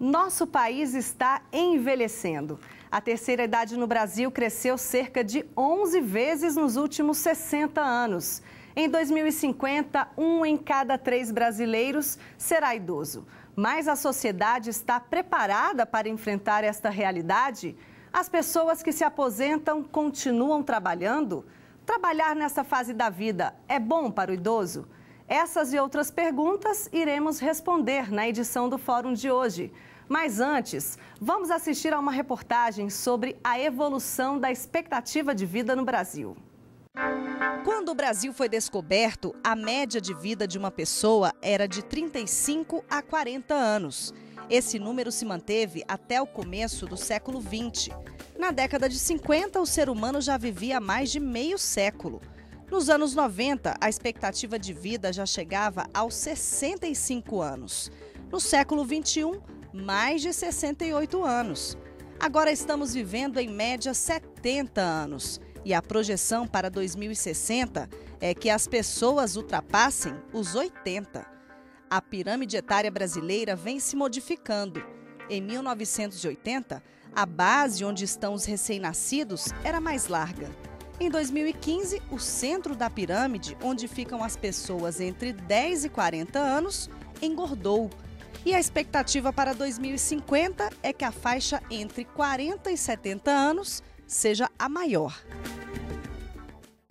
Nosso país está envelhecendo. A terceira idade no Brasil cresceu cerca de 11 vezes nos últimos 60 anos. Em 2050, 1 em cada 3 brasileiros será idoso. Mas a sociedade está preparada para enfrentar esta realidade? As pessoas que se aposentam continuam trabalhando? Trabalhar nessa fase da vida é bom para o idoso? Essas e outras perguntas iremos responder na edição do Fórum de hoje. Mas antes, vamos assistir a uma reportagem sobre a evolução da expectativa de vida no Brasil. Quando o Brasil foi descoberto, a média de vida de uma pessoa era de 35 a 40 anos. Esse número se manteve até o começo do século XX. Na década de 50, o ser humano já vivia mais de meio século. Nos anos 90, a expectativa de vida já chegava aos 65 anos. No século XXI, mais de 68 anos. Agora estamos vivendo em média 70 anos. E a projeção para 2060 é que as pessoas ultrapassem os 80. A pirâmide etária brasileira vem se modificando. Em 1980, a base onde estão os recém-nascidos era mais larga. Em 2015, o centro da pirâmide, onde ficam as pessoas entre 10 e 40 anos, engordou. E a expectativa para 2050 é que a faixa entre 40 e 70 anos seja a maior.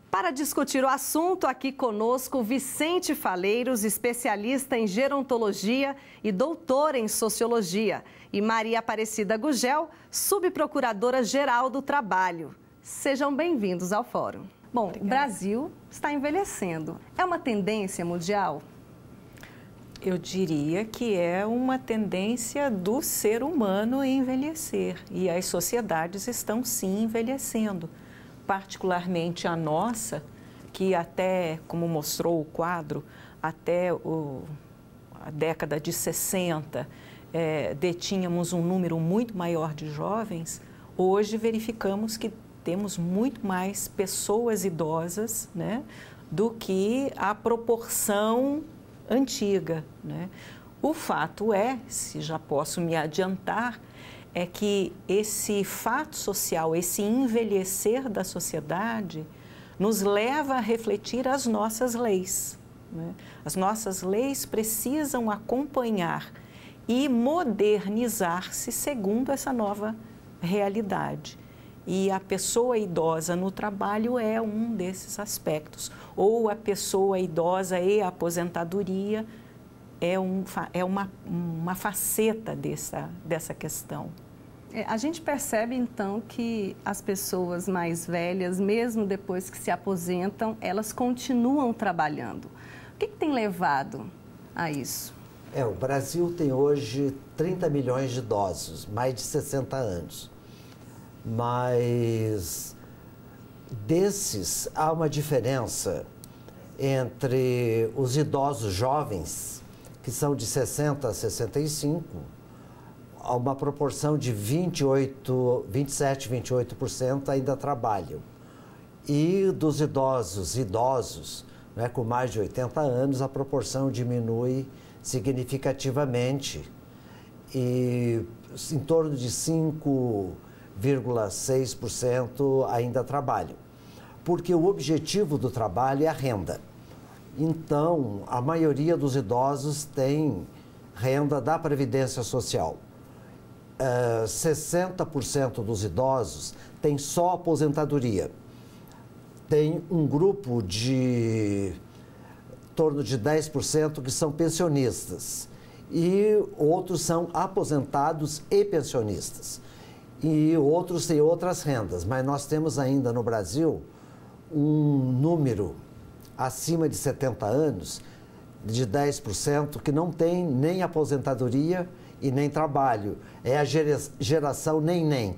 Para discutir o assunto, aqui conosco Vicente Faleiros, especialista em gerontologia e doutor em sociologia, e Maria Aparecida Gugel, subprocuradora-geral do Trabalho. Sejam bem-vindos ao Fórum. Bom, obrigada. O Brasil está envelhecendo. É uma tendência mundial? Eu diria que é uma tendência do ser humano em envelhecer. E as sociedades estão sim envelhecendo. Particularmente a nossa, que até, como mostrou o quadro, até a década de 60, detínhamos um número muito maior de jovens. Hoje verificamos que temos muito mais pessoas idosas, né, do que a proporção antiga, né? O fato é, se já posso me adiantar, é que esse fato social, esse envelhecer da sociedade, nos leva a refletir as nossas leis, né? As nossas leis precisam acompanhar e modernizar-se segundo essa nova realidade. E a pessoa idosa no trabalho é um desses aspectos. Ou a pessoa idosa e a aposentadoria é uma faceta dessa questão. A gente percebe, então, que as pessoas mais velhas, mesmo depois que se aposentam, elas continuam trabalhando. O que tem levado a isso? O Brasil tem hoje 30 milhões de idosos, mais de 60 anos. Mas desses há uma diferença entre os idosos jovens, que são de 60 a 65, há uma proporção de 27, 28% ainda trabalham. E dos idosos, né, com mais de 80 anos, a proporção diminui significativamente e em torno de 5,6% ainda trabalham, porque o objetivo do trabalho é a renda. Então, a maioria dos idosos tem renda da Previdência Social. 60% dos idosos tem só aposentadoria. Tem um grupo de em torno de 10% que são pensionistas e outros são aposentados e pensionistas. E outros têm outras rendas, mas nós temos ainda no Brasil um número acima de 70 anos, de 10%, que não tem nem aposentadoria e nem trabalho. É a geração nem-nem,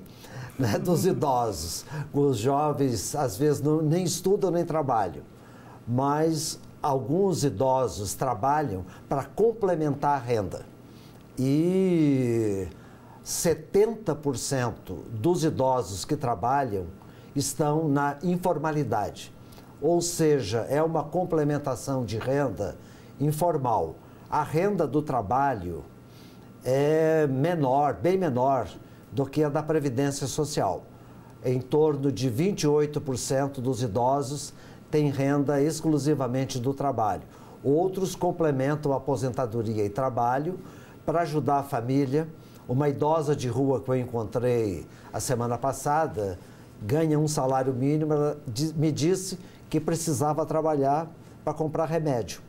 né, dos idosos. Os jovens, às vezes, nem estudam nem trabalham, mas alguns idosos trabalham para complementar a renda. E 70% dos idosos que trabalham estão na informalidade, ou seja, é uma complementação de renda informal. A renda do trabalho é menor, bem menor do que a da Previdência Social. Em torno de 28% dos idosos têm renda exclusivamente do trabalho. Outros complementam a aposentadoria e trabalho para ajudar a família. Uma idosa de rua que eu encontrei a semana passada ganha um salário mínimo, ela me disse que precisava trabalhar para comprar remédio.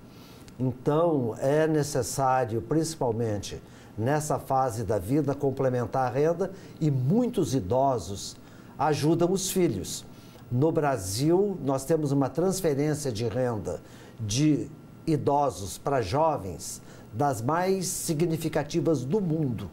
Então, é necessário, principalmente nessa fase da vida, complementar a renda, e muitos idosos ajudam os filhos. No Brasil, nós temos uma transferência de renda de idosos para jovens das mais significativas do mundo,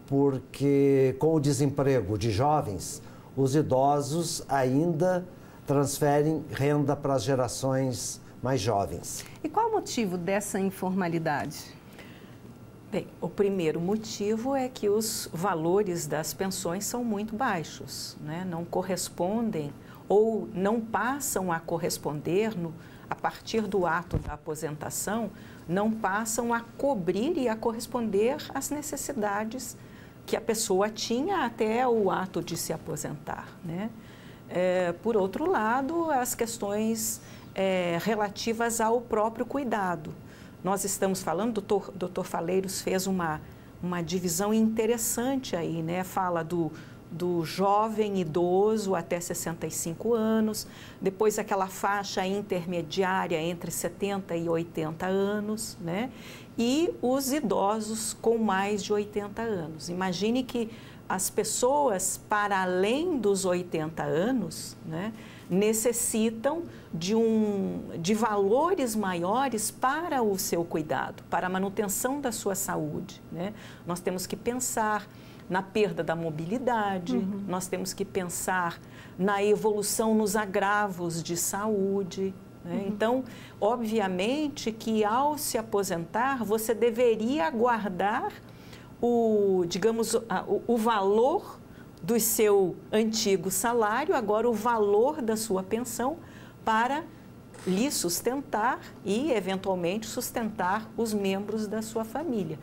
porque com o desemprego de jovens, os idosos ainda transferem renda para as gerações mais jovens. E qual o motivo dessa informalidade? Bem, o primeiro motivo é que os valores das pensões são muito baixos, né? Não correspondem ou não passam a corresponder, a partir do ato da aposentação, não passam a cobrir e a corresponder às necessidades que a pessoa tinha até o ato de se aposentar, né? Por outro lado, as questões relativas ao próprio cuidado. Nós estamos falando, o doutor Faleiros fez uma divisão interessante aí, né? Fala do jovem idoso até 65 anos, depois aquela faixa intermediária entre 70 e 80 anos, né? E os idosos com mais de 80 anos. Imagine que as pessoas para além dos 80 anos, né, necessitam de valores maiores para o seu cuidado, para a manutenção da sua saúde, né? Nós temos que pensar na perda da mobilidade, nós temos que pensar na evolução nos agravos de saúde, né? Então, obviamente que ao se aposentar, você deveria guardar o valor do seu antigo salário, agora o valor da sua pensão, para lhe sustentar e, eventualmente, sustentar os membros da sua família.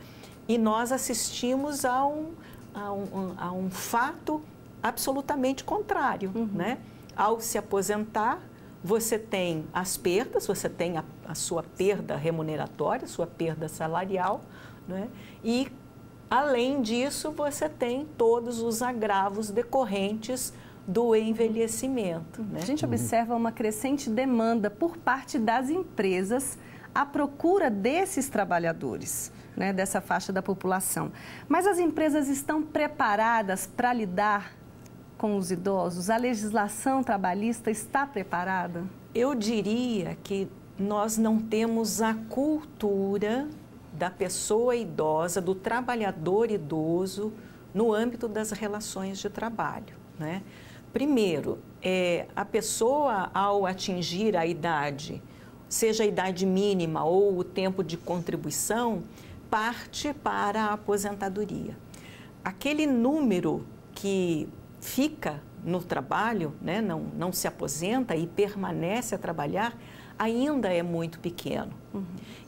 E nós assistimos a um fato absolutamente contrário, né? Ao se aposentar, você tem as perdas, você tem a sua perda remuneratória, sua perda salarial, né? E, além disso, você tem todos os agravos decorrentes do envelhecimento, né? A gente observa uma crescente demanda por parte das empresas à procura desses trabalhadores, né, dessa faixa da população. Mas as empresas estão preparadas para lidar com os idosos? A legislação trabalhista está preparada? Eu diria que nós não temos a cultura da pessoa idosa, do trabalhador idoso, no âmbito das relações de trabalho, né? Primeiro, a pessoa, ao atingir a idade, seja a idade mínima ou o tempo de contribuição, parte para a aposentadoria. Aquele número que fica no trabalho, né, não se aposenta e permanece a trabalhar, ainda é muito pequeno.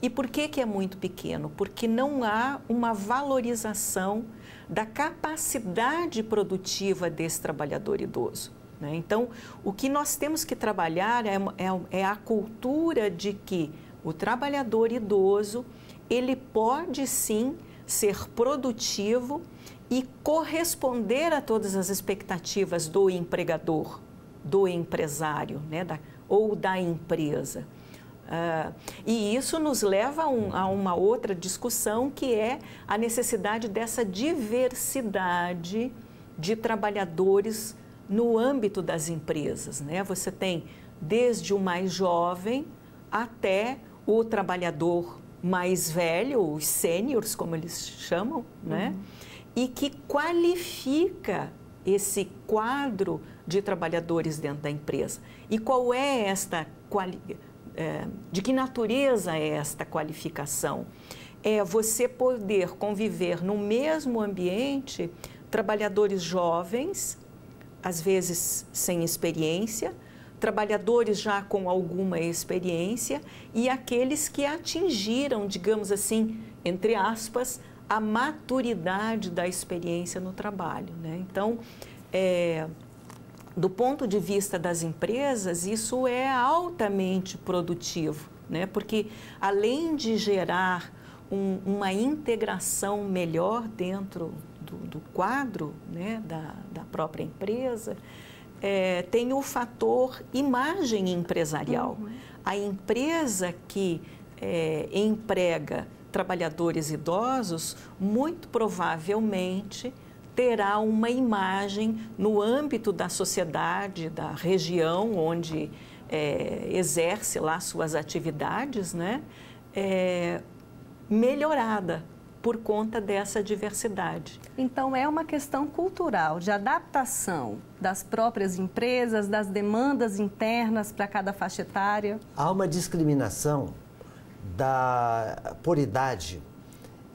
E por que é muito pequeno? Porque não há uma valorização da capacidade produtiva desse trabalhador idoso, né? Então, o que nós temos que trabalhar é a cultura de que o trabalhador idoso, ele pode sim ser produtivo e corresponder a todas as expectativas do empregador, do empresário, né, ou da empresa. E isso nos leva a uma outra discussão, que é a necessidade dessa diversidade de trabalhadores no âmbito das empresas, né? Você tem desde o mais jovem até o trabalhador mais velho, os sêniors, como eles chamam, né? E que qualifica esse quadro de trabalhadores dentro da empresa. E qual é de que natureza é esta qualificação? É você poder conviver no mesmo ambiente trabalhadores jovens, às vezes sem experiência, trabalhadores já com alguma experiência e aqueles que atingiram, digamos assim, entre aspas, a maturidade da experiência no trabalho, né? Então, do ponto de vista das empresas, isso é altamente produtivo, né? Porque além de gerar uma integração melhor dentro do quadro, né, da própria empresa, tem o fator imagem empresarial. A empresa que emprega trabalhadores idosos, muito provavelmente terá uma imagem no âmbito da sociedade, da região onde exerce lá suas atividades, né, melhorada por conta dessa diversidade. Então, é uma questão cultural, de adaptação das próprias empresas, das demandas internas para cada faixa etária? Há uma discriminação por idade,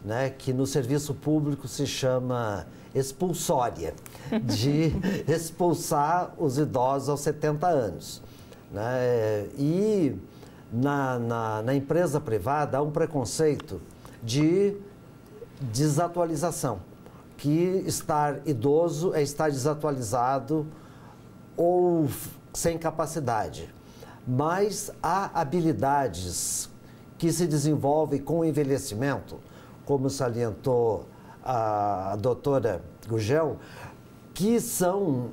né, que no serviço público se chama expulsória, de expulsar os idosos aos 70 anos. Né? E na empresa privada há um preconceito de desatualização, que estar idoso é estar desatualizado ou sem capacidade. Mas há habilidades que se desenvolvem com o envelhecimento, como salientou a doutora Gugel, que são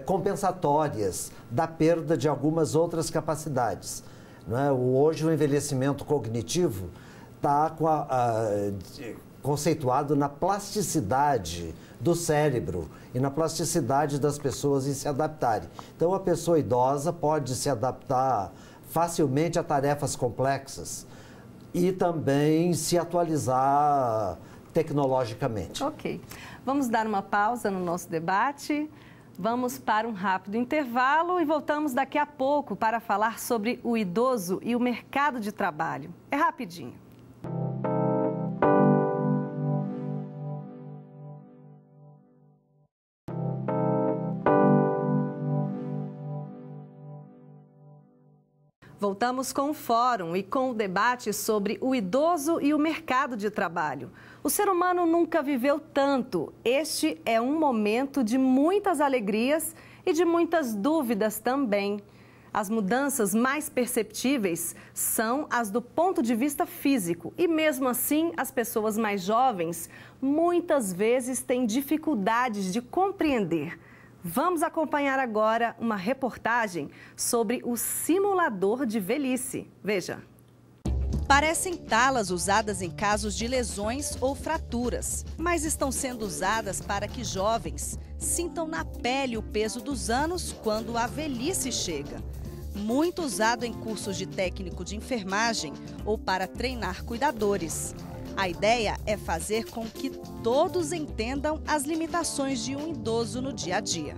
compensatórias da perda de algumas outras capacidades. Não é? Hoje o envelhecimento cognitivo está conceituado na plasticidade do cérebro e na plasticidade das pessoas em se adaptarem. Então, a pessoa idosa pode se adaptar facilmente a tarefas complexas e também se atualizar tecnologicamente. Ok. Vamos dar uma pausa no nosso debate. Vamos para um rápido intervalo e voltamos daqui a pouco para falar sobre o idoso e o mercado de trabalho. É rapidinho. Voltamos com o fórum e com o debate sobre o idoso e o mercado de trabalho. O ser humano nunca viveu tanto. Este é um momento de muitas alegrias e de muitas dúvidas também. As mudanças mais perceptíveis são as do ponto de vista físico. E mesmo assim, as pessoas mais jovens muitas vezes têm dificuldades de compreender. Vamos acompanhar agora uma reportagem sobre o simulador de velhice. Veja. Parecem talas usadas em casos de lesões ou fraturas, mas estão sendo usadas para que jovens sintam na pele o peso dos anos quando a velhice chega. Muito usado em cursos de técnico de enfermagem ou para treinar cuidadores. A ideia é fazer com que todos entendam as limitações de um idoso no dia a dia.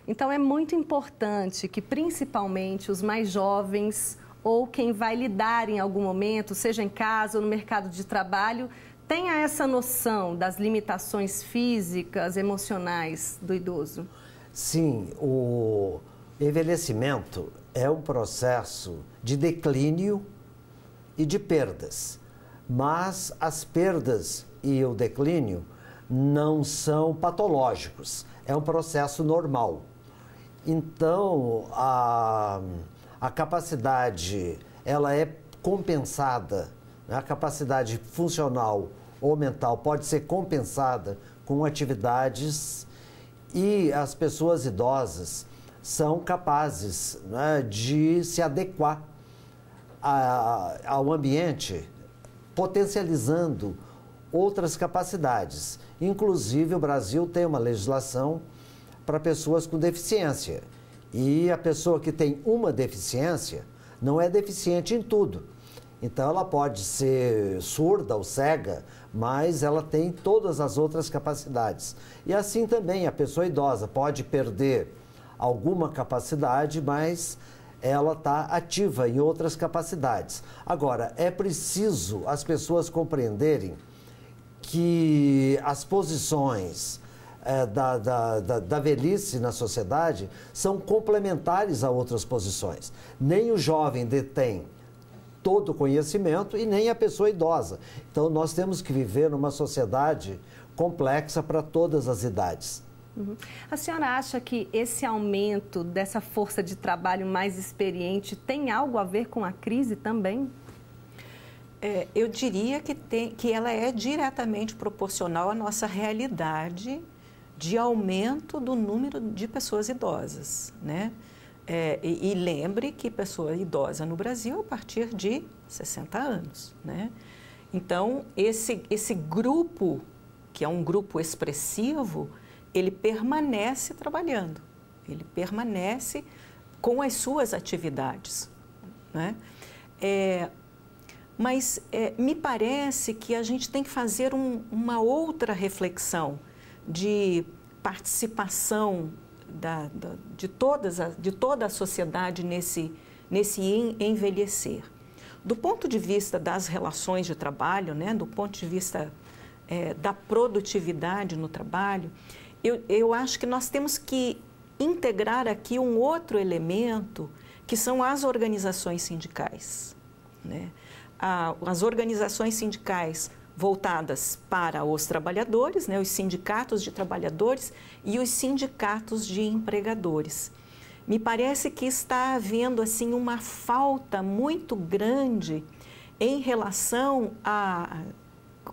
Então, é muito importante que, principalmente, os mais jovens ou quem vai lidar em algum momento, seja em casa ou no mercado de trabalho, tenha essa noção das limitações físicas, emocionais do idoso. Sim, o envelhecimento é um processo de declínio e de perdas. Mas as perdas e o declínio não são patológicos, é um processo normal. Então, a capacidade, ela é compensada, né? A capacidade funcional ou mental pode ser compensada com atividades e as pessoas idosas são capazes, né, de se adequar ao ambiente, potencializando outras capacidades. Inclusive, o Brasil tem uma legislação para pessoas com deficiência. E a pessoa que tem uma deficiência não é deficiente em tudo. Então, ela pode ser surda ou cega, mas ela tem todas as outras capacidades. E assim também, a pessoa idosa pode perder alguma capacidade, mas ela está ativa em outras capacidades. Agora, é preciso as pessoas compreenderem que as posições da velhice na sociedade são complementares a outras posições. Nem o jovem detém todo o conhecimento e nem a pessoa idosa. Então, nós temos que viver numa sociedade complexa para todas as idades. Uhum. A senhora acha que esse aumento dessa força de trabalho mais experiente tem algo a ver com a crise também? Eu diria que ela é diretamente proporcional à nossa realidade de aumento do número de pessoas idosas, né? E lembre que pessoa idosa no Brasil é a partir de 60 anos, né? Então, esse grupo, que é um grupo expressivo, ele permanece trabalhando, ele permanece com as suas atividades, né? Mas me parece que a gente tem que fazer uma outra reflexão de participação de toda a sociedade nesse envelhecer. Do ponto de vista das relações de trabalho, né, do ponto de vista da produtividade no trabalho, eu acho que nós temos que integrar aqui um outro elemento, que são as organizações sindicais, né? As organizações sindicais voltadas para os trabalhadores, né, os sindicatos de trabalhadores e os sindicatos de empregadores. Me parece que está havendo assim uma falta muito grande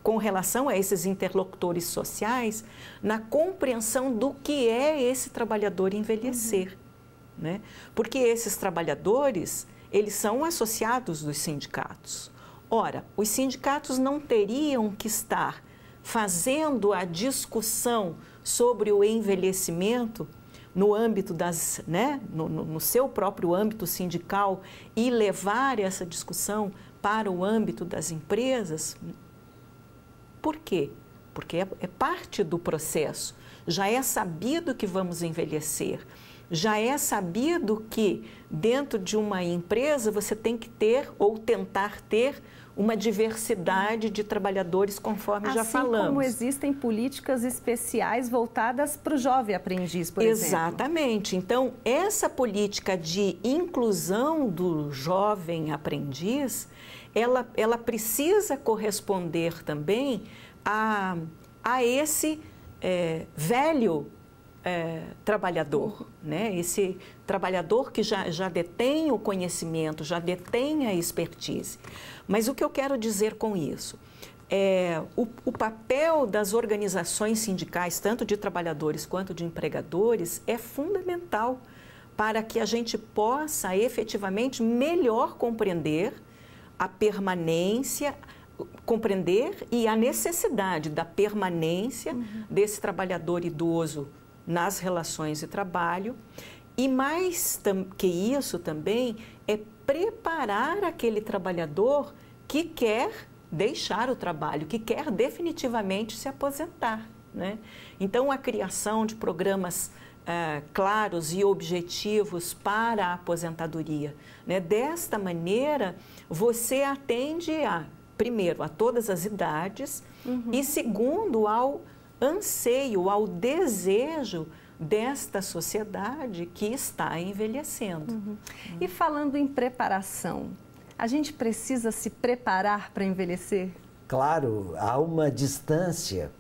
com relação a esses interlocutores sociais na compreensão do que é esse trabalhador envelhecer, né? Porque esses trabalhadores, eles são associados dos sindicatos. Ora, os sindicatos não teriam que estar fazendo a discussão sobre o envelhecimento no âmbito no seu próprio âmbito sindical e levar essa discussão para o âmbito das empresas? Por quê? Porque é parte do processo. Já é sabido que vamos envelhecer. Já é sabido que dentro de uma empresa você tem que ter ou tentar ter uma diversidade de trabalhadores, conforme já falamos. Assim como existem políticas especiais voltadas para o jovem aprendiz, por exemplo. Exatamente. Então, essa política de inclusão do jovem aprendiz, ela precisa corresponder também a esse velho trabalhador, né? Esse trabalhador que já detém o conhecimento, já detém a expertise. Mas o que eu quero dizer com isso? O papel das organizações sindicais, tanto de trabalhadores quanto de empregadores, é fundamental para que a gente possa efetivamente melhor compreender a permanência, compreender e a necessidade da permanência desse trabalhador idoso nas relações de trabalho e mais que isso também é preparar aquele trabalhador que quer deixar o trabalho, que quer definitivamente se aposentar, né? Então, a criação de programas claros e objetivos para a aposentadoria, né? Desta maneira, você atende primeiro, a todas as idades e segundo, ao anseio, ao desejo desta sociedade que está envelhecendo. E falando em preparação, a gente precisa se preparar para envelhecer? Claro, há uma distância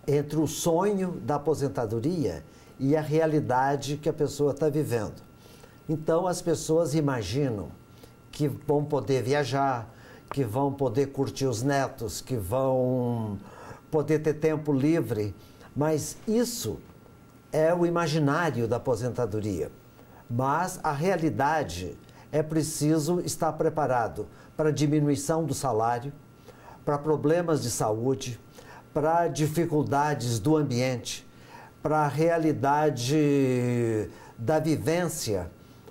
entre o sonho da aposentadoria e a realidade que a pessoa está vivendo. Então, as pessoas imaginam que vão poder viajar, que vão poder curtir os netos, que vão poder ter tempo livre, mas isso é o imaginário da aposentadoria. Mas a realidade é preciso estar preparado para diminuição do salário, para problemas de saúde, para dificuldades do ambiente, para a realidade da vivência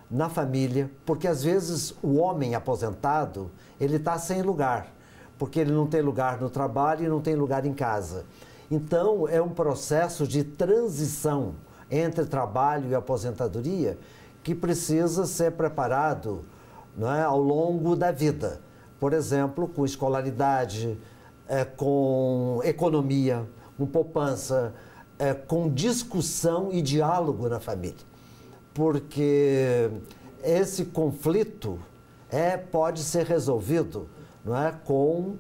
na família, porque às vezes o homem aposentado, ele está sem lugar, porque ele não tem lugar no trabalho e não tem lugar em casa. Então, é um processo de transição entre trabalho e aposentadoria que precisa ser preparado, não é, ao longo da vida. Por exemplo, com escolaridade, com economia, com poupança, com discussão e diálogo na família. Porque esse conflito pode ser resolvido, não é, com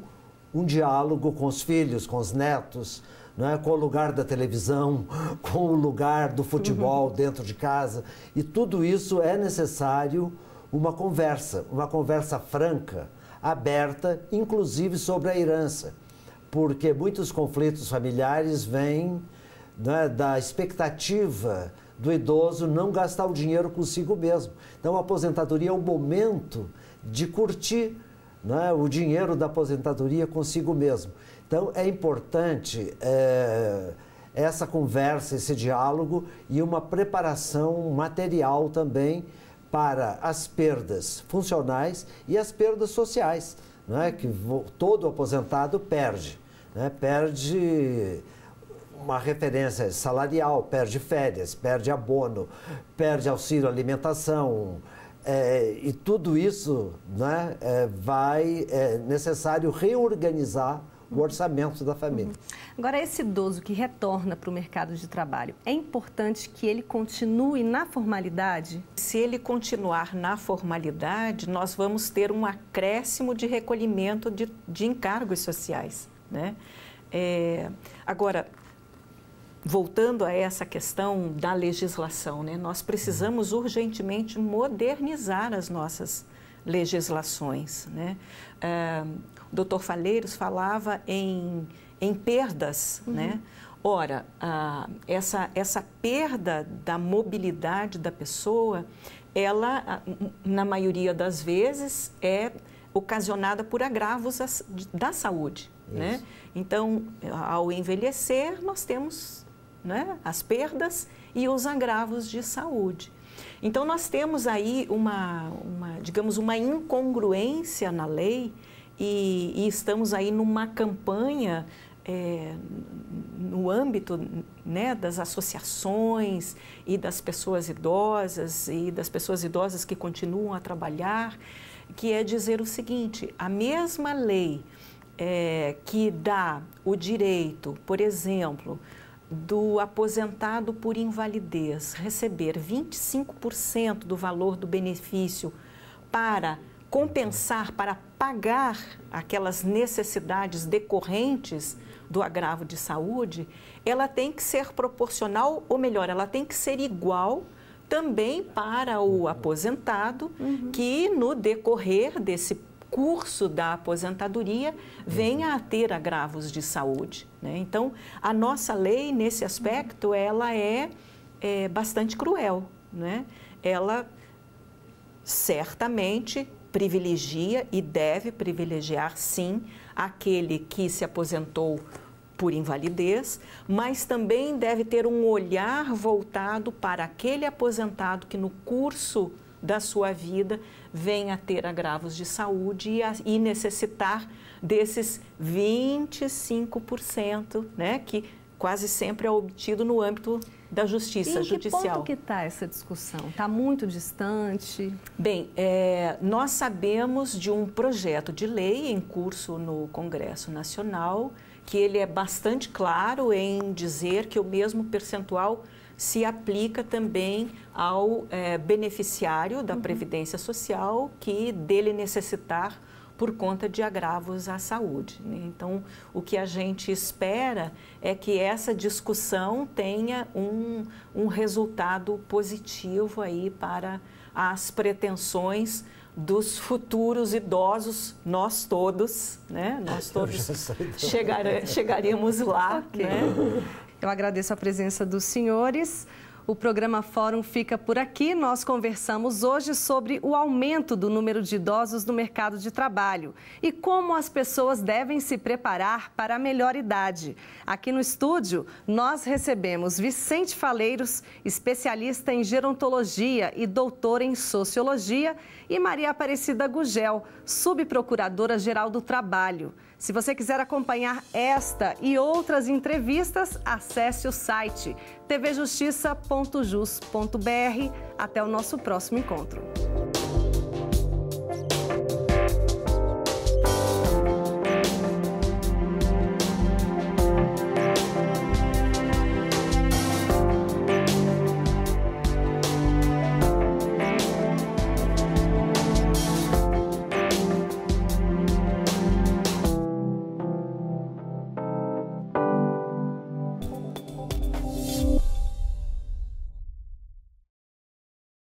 um diálogo com os filhos, com os netos, não é, com o lugar da televisão, com o lugar do futebol dentro de casa. E tudo isso é necessário uma conversa franca, aberta, inclusive sobre a herança. Porque muitos conflitos familiares vêm, né, da expectativa do idoso não gastar o dinheiro consigo mesmo. Então, a aposentadoria é o momento de curtir, né, o dinheiro da aposentadoria consigo mesmo. Então, é importante essa conversa, esse diálogo e uma preparação material também para as perdas funcionais e as perdas sociais, né, que todo aposentado perde. Né, perde uma referência salarial, perde férias, perde abono, perde auxílio alimentação, e tudo isso, né, é necessário reorganizar o orçamento da família. Agora, esse idoso que retorna para o mercado de trabalho, é importante que ele continue na formalidade? Se ele continuar na formalidade, nós vamos ter um acréscimo de recolhimento de encargos sociais, né? Agora, voltando a essa questão da legislação, né, nós precisamos urgentemente modernizar as nossas legislações, né? O doutor Faleiros falava em perdas, né? Ora, essa perda da mobilidade da pessoa, ela, na maioria das vezes, é ocasionada por agravos da saúde, né? Então, ao envelhecer, nós temos, né, as perdas e os agravos de saúde. Então, nós temos aí digamos, uma incongruência na lei e estamos aí numa campanha no âmbito, né, das associações e das pessoas idosas que continuam a trabalhar, que é dizer o seguinte: a mesma lei que dá o direito, por exemplo, do aposentado por invalidez receber 25% do valor do benefício para compensar, para pagar aquelas necessidades decorrentes do agravo de saúde, ela tem que ser proporcional, ou melhor, ela tem que ser igual também para o aposentado que no decorrer desse curso da aposentadoria venha a ter agravos de saúde, né? Então, a nossa lei, nesse aspecto, ela é bastante cruel, né? Ela certamente privilegia e deve privilegiar, sim, aquele que se aposentou por invalidez, mas também deve ter um olhar voltado para aquele aposentado que no curso da sua vida venha a ter agravos de saúde e necessitar desses 25%, né, que quase sempre é obtido no âmbito da justiça judicial. Em que ponto que está essa discussão? Está muito distante? Bem, nós sabemos de um projeto de lei em curso no Congresso Nacional, que ele é bastante claro em dizer que o mesmo percentual se aplica também ao beneficiário da Previdência Social que dele necessitar por conta de agravos à saúde, né? Então, o que a gente espera é que essa discussão tenha um resultado positivo aí para as pretensões dos futuros idosos, nós todos, né? Nós todos chegaremos lá, okay, né? Eu agradeço a presença dos senhores. O programa Fórum fica por aqui. Nós conversamos hoje sobre o aumento do número de idosos no mercado de trabalho e como as pessoas devem se preparar para a melhor idade. Aqui no estúdio, nós recebemos Vicente Faleiros, especialista em gerontologia e doutor em sociologia, e Maria Aparecida Gugel, subprocuradora-geral do Trabalho. Se você quiser acompanhar esta e outras entrevistas, acesse o site tvjustiça.jus.br. Até o nosso próximo encontro.